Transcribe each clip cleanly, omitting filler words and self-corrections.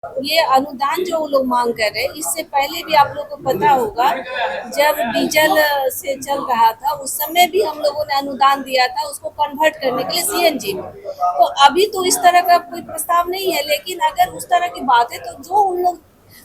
ये अनुदान जो वो लोग मांग कर रहे हैं, इससे पहले भी आप लोग को पता होगा, जब डीजल से चल रहा था उस समय भी हम लोगों ने अनुदान दिया था उसको कन्वर्ट करने के लिए सीएनजी में। तो अभी तो इस तरह का कोई प्रस्ताव नहीं है, लेकिन अगर उस तरह की बात है तो जो उन लोग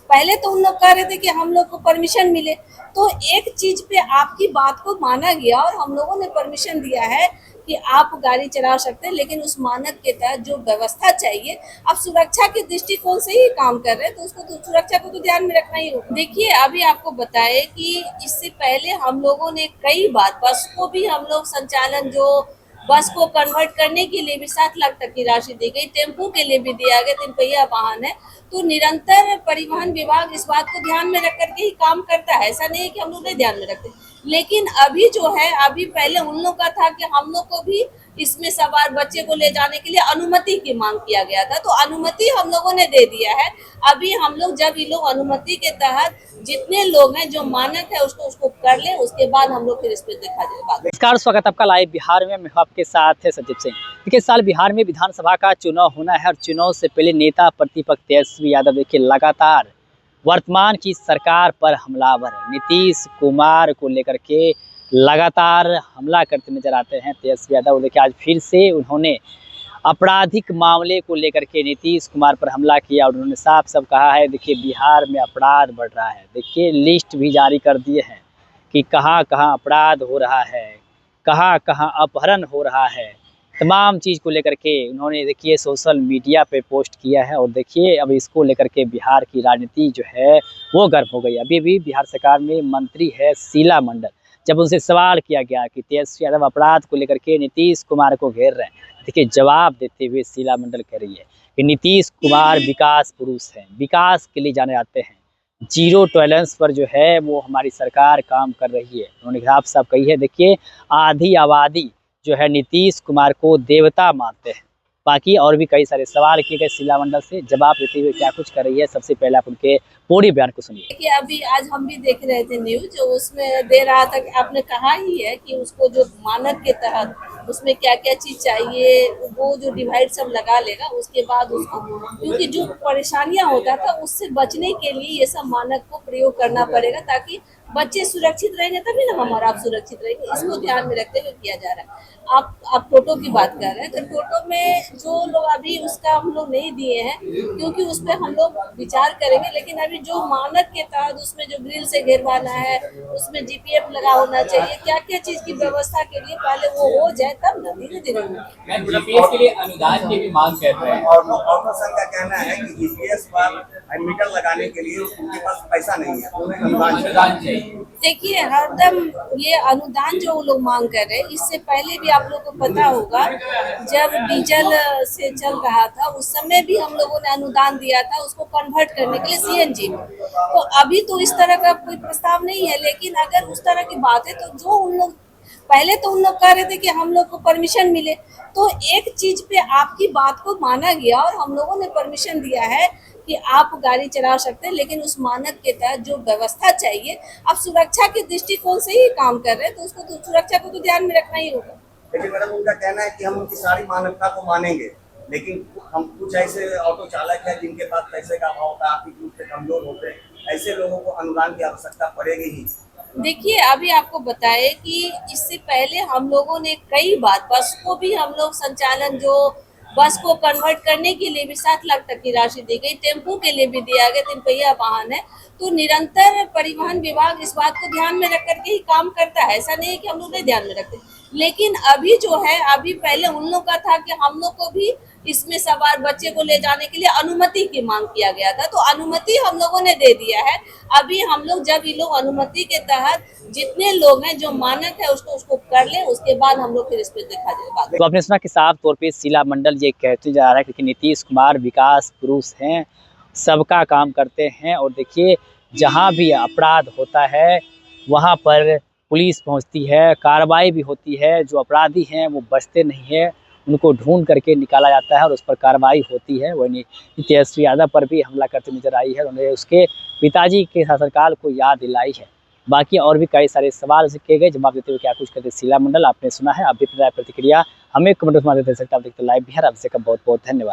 पहले तो उन लोग कह रहे थे कि हम लोग को परमिशन मिले, तो एक चीज पे आपकी बात को माना गया और हम लोगों ने परमिशन दिया है कि आप गाड़ी चला सकते हैं, लेकिन उस मानक के तहत जो व्यवस्था चाहिए, आप सुरक्षा के दृष्टिकोण से ही काम कर रहे हैं, तो उसको तो सुरक्षा को तो ध्यान में रखना ही होगा। देखिए, अभी आपको बताए कि इससे पहले हम लोगों ने कई बार बस को भी हम लोग संचालन जो बस को कन्वर्ट करने के लिए भी 7 लाख तक की राशि दी गई, टेम्पो के लिए भी दिया गया, 3 पहिया वाहन है। तो निरंतर परिवहन विभाग इस बात को ध्यान में रख करके ही काम करता है, ऐसा नहीं है कि हम लोग नहीं ध्यान में रखते। लेकिन अभी जो है, अभी पहले उन लोग का था कि हम लोग को भी इसमें सवार बच्चे को ले जाने के लिए अनुमति की मांग किया गया था, तो अनुमति हम लोगों ने दे दिया है। अभी हम लोग जब ये लोग अनुमति के तहत जितने लोग हैं जो मानक है उसको कर ले, उसके बाद हम लोग फिर इस पे देखा जाएगा। नमस्कार, स्वागत आपका लाइव बिहार में। मैं आपके साथ है संजीव सिंह। देखिए, इस साल बिहार में विधानसभा का चुनाव होना है और चुनाव से पहले नेता प्रतिपक्ष तेजस्वी यादव देखिए लगातार वर्तमान की सरकार पर हमलावर है। नीतीश कुमार को लेकर के लगातार हमला करते नजर आते हैं तेजस्वी यादव। देखिए, आज फिर से उन्होंने आपराधिक मामले को लेकर के नीतीश कुमार पर हमला किया और उन्होंने साफ साफ कहा है, देखिए बिहार में अपराध बढ़ रहा है। देखिए, लिस्ट भी जारी कर दिए हैं कि कहाँ कहाँ अपराध हो रहा है, कहाँ कहाँ अपहरण हो रहा है। तमाम चीज़ को लेकर के उन्होंने देखिए सोशल मीडिया पे पोस्ट किया है और देखिए अब इसको लेकर के बिहार की राजनीति जो है वो गर्म हो गई। अभी भी बिहार सरकार में मंत्री है शीला मंडल, जब उनसे सवाल किया गया कि तेजस्वी यादव अपराध को लेकर के नीतीश कुमार को घेर रहे हैं, देखिए जवाब देते हुए शीला मंडल कह रही है कि नीतीश कुमार विकास पुरुष हैं, विकास के लिए जाने जाते हैं, जीरो टॉलरेंस पर जो है वो हमारी सरकार काम कर रही है। उन्होंने साफ साफ कही है। देखिए, आधी आबादी जो है नीतीश कुमार को देवता मानते हैं। बाकी और भी कई सारे सवाल किए गए शीला मंडल से, जवाब देते हुए क्या कुछ कर रही है, सबसे पहले आप उनके पूरी बयान को सुनिए। देखिए, अभी आज हम भी देख रहे थे न्यूज, उसमें दे रहा था कि आपने कहा ही है कि उसको जो मानक के तहत उसमें क्या क्या चीज चाहिए वो जो डिवाइड सब लगा लेगा, उसके बाद उसको, क्योंकि जो परेशानियां होता था उससे बचने के लिए ये सब मानक को प्रयोग करना पड़ेगा, ताकि बच्चे सुरक्षित रहेंगे तभी ना हम और आप सुरक्षित रहेंगे। इसको ध्यान में रखते हुए किया जा रहा है। आप टोटो की बात कर रहे हैं, तो टोटो में जो लोग अभी उसका हम लोग नहीं दिए हैं, क्योंकि उस पर हम लोग विचार करेंगे। लेकिन अभी जो मानक के तहत उसमें जो ग्रिल से घेरवाना है, उसमें जीपीएफ लगा होना चाहिए, क्या क्या चीज की व्यवस्था के लिए पहले वो हो जाए, तब ना धीरे धीरे होगा। जीपीएस के लिए अनुदान की भी मांग कर रहे हैं और ऑटो संघ का कहना है कि जीपीएस पर मीटर लगाने के लिए उनके पास पैसा नहीं है, उन्हें अनुदान चाहिए। देखिए, हरदम ये अनुदान जो वो लोग मांग कर रहे हैं, इससे पहले भी आप लोग को पता होगा, जब डीजल से चल रहा था उस समय भी हम लोगों ने अनुदान दिया था उसको कन्वर्ट करने के लिए सीएनजी में। तो अभी तो इस तरह का कोई प्रस्ताव नहीं है, लेकिन अगर उस तरह की बात है तो जो उन लोग पहले तो उन लोग कह रहे थे कि हम लोग को परमिशन मिले, तो एक चीज पे आपकी बात को माना गया और हम लोगों ने परमिशन दिया है कि आप गाड़ी चला सकते हैं, लेकिन उस मानक के तहत जो व्यवस्था चाहिए, आप सुरक्षा के दृष्टिकोण से ही काम कर रहे हैं, तो उसको तो सुरक्षा को तो ध्यान में रखना ही होगा। लेकिन मैडम, उनका कहना है कि हम उनकी सारी मानवता को मानेंगे, लेकिन हम कुछ ऐसे ऑटो चालक हैं जिनके पास पैसे का अभाव होता है, आर्थिक रूप से कमजोर होते हैं, ऐसे लोगों को अनुदान की आवश्यकता पड़ेगी ही। देखिए, अभी आपको बताए कि इससे पहले हम लोगों ने कई बार बस को भी हम लोग संचालन जो बस को कन्वर्ट करने के लिए भी 7 लाख तक की राशि दी गई, टेम्पो के लिए भी दिया गया, 3 पहिया वाहन है। तो निरंतर परिवहन विभाग इस बात को ध्यान में रख करके ही काम करता है, ऐसा नहीं है कि हम लोग नहीं ध्यान में रखते। लेकिन अभी जो है, अभी पहले उन लोग का था कि हम लोग को भी इसमें सवार बच्चे को ले जाने के लिए अनुमति की मांग किया गया था, तो अनुमति हम लोगों ने दे दिया है। अभी हम लोग जब ये लोग अनुमति के तहत जितने लोग हैं जो मानक है उसको कर ले, उसके बाद हम लोग फिर इस पे देखा जाएगा। तो आपने सुना कि साफ तौर पे शीला मंडल ये कहते जा रहा है कि नीतीश कुमार विकास पुरुष हैं, सबका काम करते हैं। और देखिए, जहाँ भी अपराध होता है वहाँ पर पुलिस पहुँचती है, कार्रवाई भी होती है, जो अपराधी हैं वो बचते नहीं है, उनको ढूंढ करके निकाला जाता है और उस पर कार्रवाई होती है। वही तेजस्वी यादव पर भी हमला करते नजर आई है, उन्होंने उसके पिताजी के शासनकाल को याद दिलाई है। बाकी और भी कई सारे सवाल किए गए, जवाब देते हुए क्या कुछ करते शीला मंडल आपने सुना है। आप भी प्रतिक्रिया हमें कमेंट में दे सकते हैं। आप देखते लाइव बिहार, आपसे का बहुत बहुत धन्यवाद।